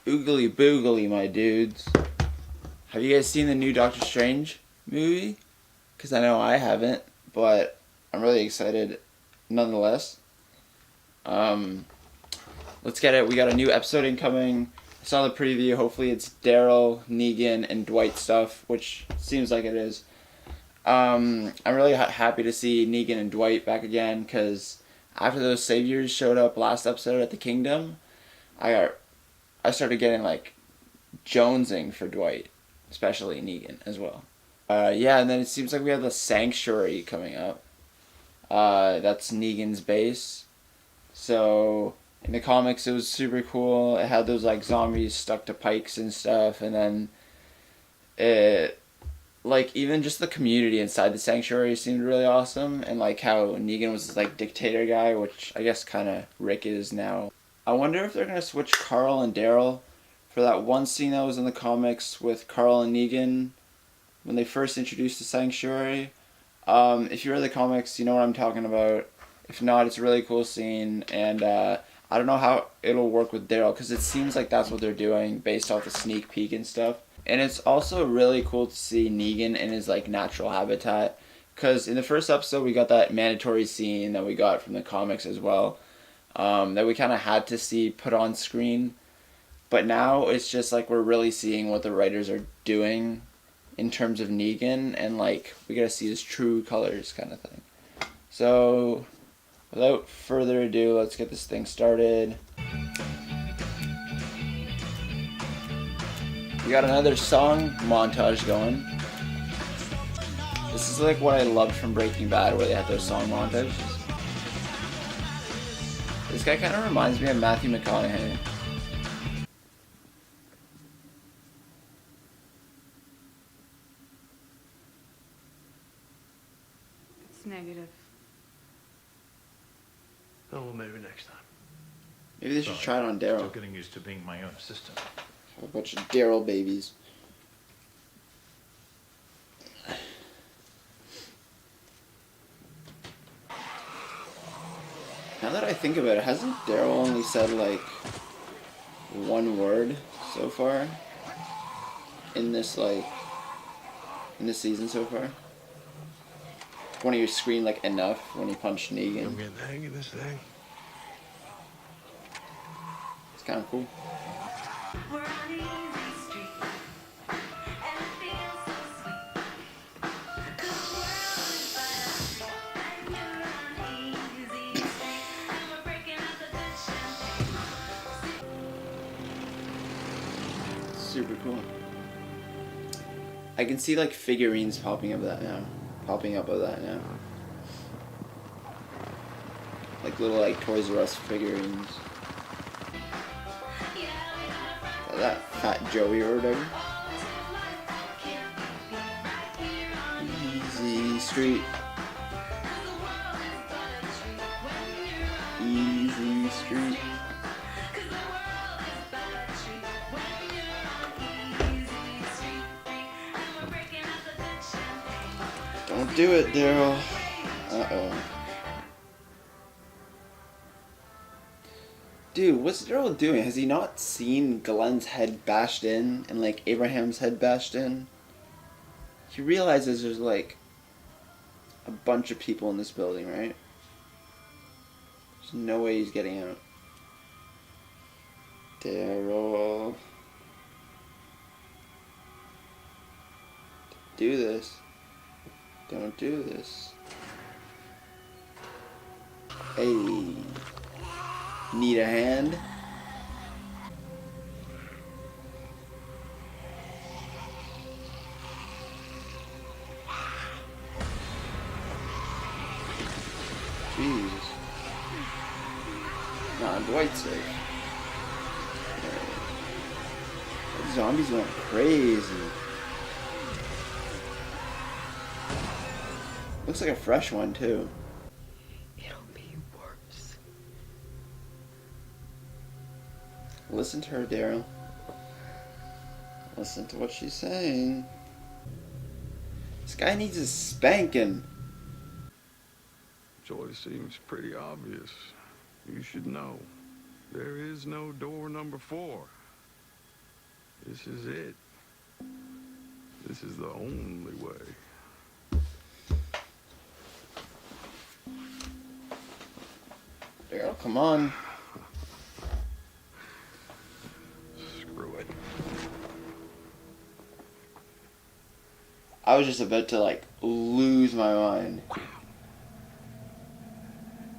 Oogly boogly, my dudes. Have you guys seen the new Doctor Strange movie? Because I know I haven't, but I'm really excited nonetheless. Let's get it. We got a new episode incoming. I saw the preview. Hopefully it's Daryl, Negan, and Dwight stuff, which seems like it is. I'm really happy to see Negan and Dwight back again, because after those saviors showed up last episode at the Kingdom, I started getting like jonesing for Dwight, especially Negan as well. Yeah, and then it seems like we have the Sanctuary coming up. That's Negan's base. So in the comics, it was super cool. It had those like zombies stuck to pikes and stuff, and then it, like, even just the community inside the Sanctuary seemed really awesome, and like how Negan was this like dictator guy, which I guess kind of Rick is now. I wonder if they're gonna switch Carl and Daryl for that one scene that was in the comics with Carl and Negan when they first introduced the Sanctuary. If you read the comics, you know what I'm talking about. If not, it's a really cool scene, and I don't know how it'll work with Daryl, because it seems like that's what they're doing based off the sneak peek and stuff. And it's also really cool to see Negan in his like natural habitat, because in the first episode we got that mandatory scene that we got from the comics as well, that we kind of had to see put on screen. But now it's just like we're really seeing what the writers are doing in terms of Negan, and like we gotta see his true colors kind of thing. So without further ado, let's get this thing started. We got another song montage going. This is like what I loved from Breaking Bad, where they had those song montages. This guy kind of reminds me of Matthew McConaughey. It's negative. Oh, well, maybe next time. Maybe they should try it on Daryl. Still getting used to being my own assistant. A bunch of Daryl babies. Now that I think about it, hasn't Daryl only said like one word so far in this season so far? When he screamed like enough when he punched Negan. I'm getting the hang of this thing. It's kind of cool. We're on an easy street, and it feels so sweet. 'Cause the world is by our street, and you're on an easy street, and we're breaking out the good champagne. Super cool. I can see like figurines popping up of that now. Like little like Toys R Us figurines. That Fat Joey or whatever. Easy street. Easy street. Don't do it, Daryl. Uh-oh. Dude, what's Daryl doing? Has he not seen Glenn's head bashed in and like Abraham's head bashed in? He realizes there's like a bunch of people in this building, right? There's no way he's getting out. Daryl. Do this. Don't do this. Hey. Need a hand? Jeez. Nah, Dwight's safe. The zombies went crazy. Looks like a fresh one, too. It'll be worse. Listen to her, Daryl. Listen to what she's saying. This guy needs a spanking. Choice seems pretty obvious. You should know. There is no door number 4. This is it. This is the only way. Daryl, come on. Screw it. I was just about to, like, lose my mind.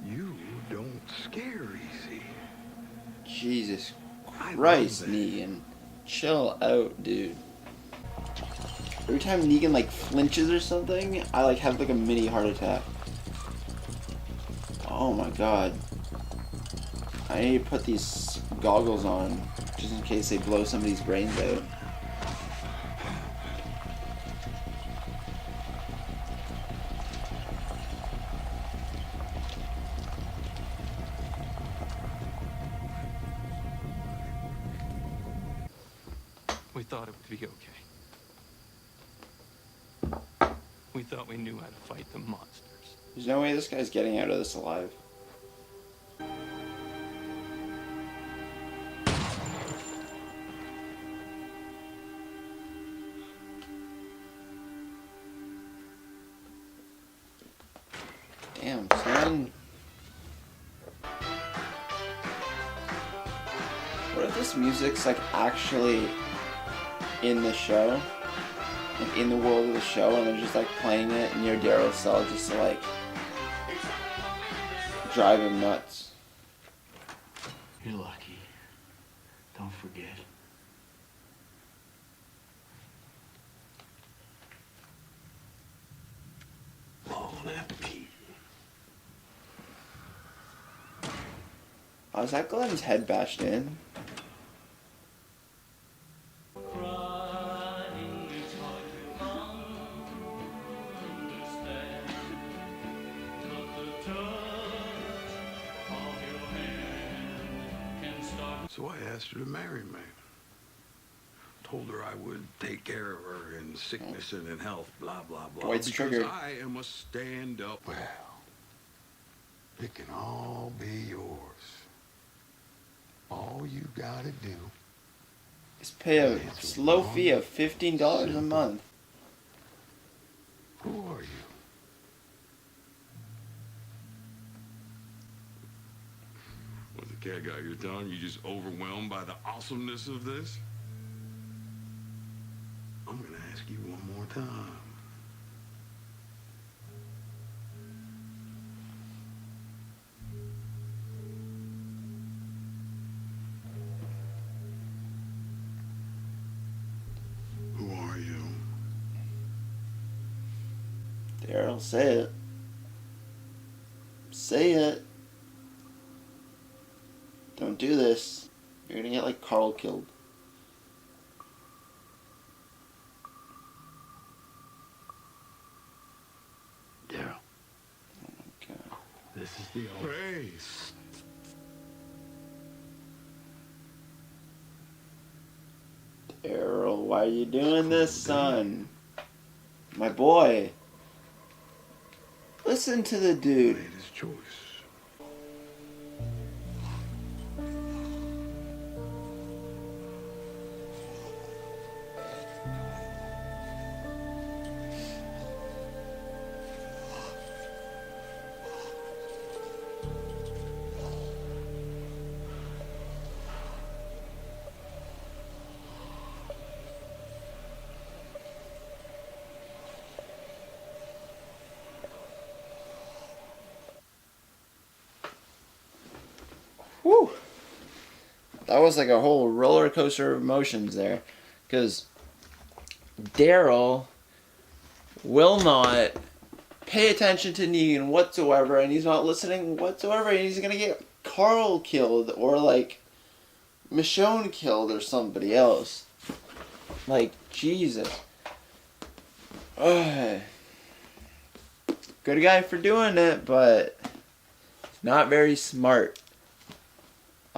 You don't scare easy. Jesus I love Christ, that. Negan. Chill out, dude. Every time Negan, like, flinches or something, I, like, have, like, a mini heart attack. Oh my god. I need to put these goggles on, just in case they blow somebody's brains out. We thought it would be okay. We thought we knew how to fight the monsters. There's no way this guy's getting out of this alive. Damn, son. What if this music's like actually in the show? Like in the world of the show, and they're just like playing it near Daryl's cell just to like drive him nuts. You're lucky. Don't forget. Bon appetit. Oh, is that Glenn's head bashed in? So I asked her to marry me. Told her I would take care of her in sickness and in health, blah, blah, blah. Dwight's because triggered. I am a stand-up. Well, it can all be yours. All you gotta do. Just pay a slow fee of $15 a month. Who are you? Was the cat guy you're telling you just overwhelmed by the awesomeness of this? I'm gonna ask you one more time. Who are you? Daryl, say it. Say it. Don't do this. You're gonna get like Carl killed. Daryl, Oh my god. this is the old. Grace. Daryl, why are you doing this, son? My boy. Listen to the dude. Made his choice. Whew. That was like a whole roller coaster of emotions there. Because Daryl will not pay attention to Negan whatsoever, and he's not listening whatsoever, and he's gonna get Carl killed, or like Michonne killed, or somebody else. Like, Jesus. Ugh. Good guy for doing it, but not very smart.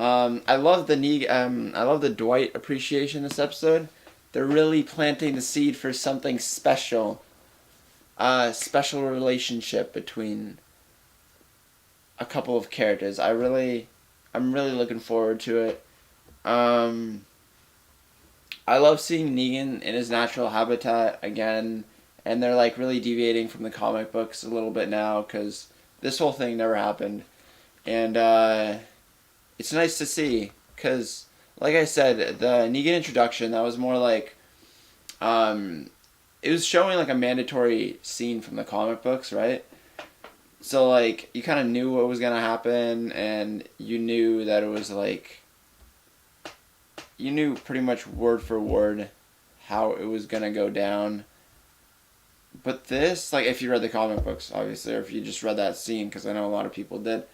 I love the Dwight appreciation this episode. They're really planting the seed for something special. Special relationship between a couple of characters. I'm really looking forward to it. I I love seeing Negan in his natural habitat again, and they're like really deviating from the comic books a little bit now because this whole thing never happened, and it's nice to see because, like I said, the Negan introduction, that was more like, it was showing like a mandatory scene from the comic books, right? So like you kind of knew what was gonna happen, and you knew that it was like, you knew pretty much word for word how it was gonna go down. But this, like, if you read the comic books, obviously, or if you just read that scene, because I know a lot of people did.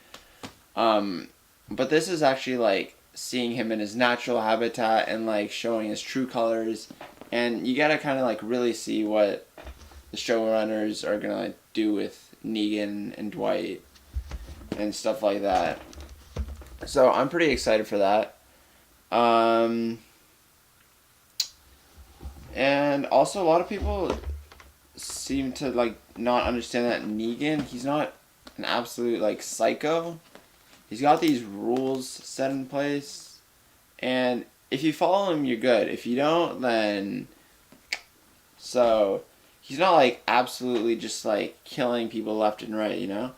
But this is actually like seeing him in his natural habitat and like showing his true colors, and you gotta kind of like really see what the showrunners are gonna like, do with Negan and Dwight and stuff like that. So I'm pretty excited for that. And also a lot of people seem to like not understand that Negan, he's not an absolute like psycho. He's got these rules set in place, and if you follow him, you're good. If you don't, then so he's not like absolutely just like killing people left and right, you know.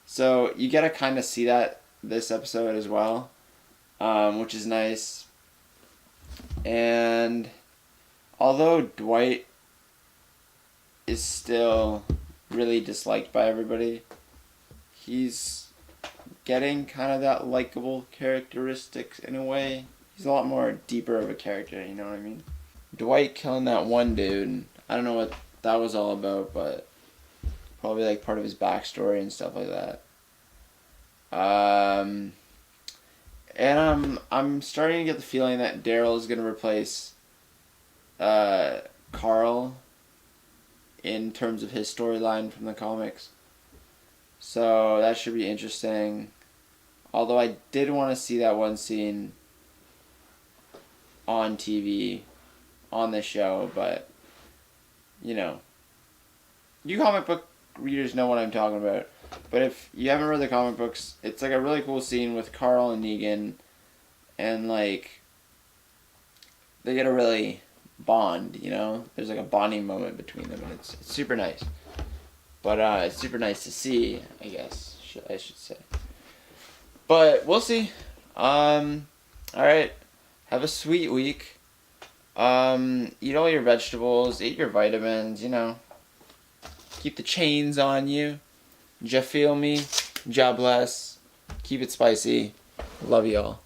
So you gotta kind of see that this episode as well, which is nice. And although Dwight is still really disliked by everybody, he's getting kind of that likable characteristics in a way. He's a lot more deeper of a character, you know what I mean? Dwight killing that one dude, I don't know what that was all about, but probably like part of his backstory and stuff like that. And I'm starting to get the feeling that Daryl is gonna replace Carl in terms of his storyline from the comics. So that should be interesting. Although I did want to see that one scene on TV, on the show, but, you know, you comic book readers know what I'm talking about. But if you haven't read the comic books, it's like a really cool scene with Carl and Negan, and like, they get a really bond, you know? There's like a bonding moment between them, and it's super nice. But it's super nice to see, I guess, I should say. But we'll see. Alright. Have a sweet week. Eat all your vegetables, eat your vitamins, you know. Keep the chains on you. Ja feel me. Ja bless. Keep it spicy. Love y'all.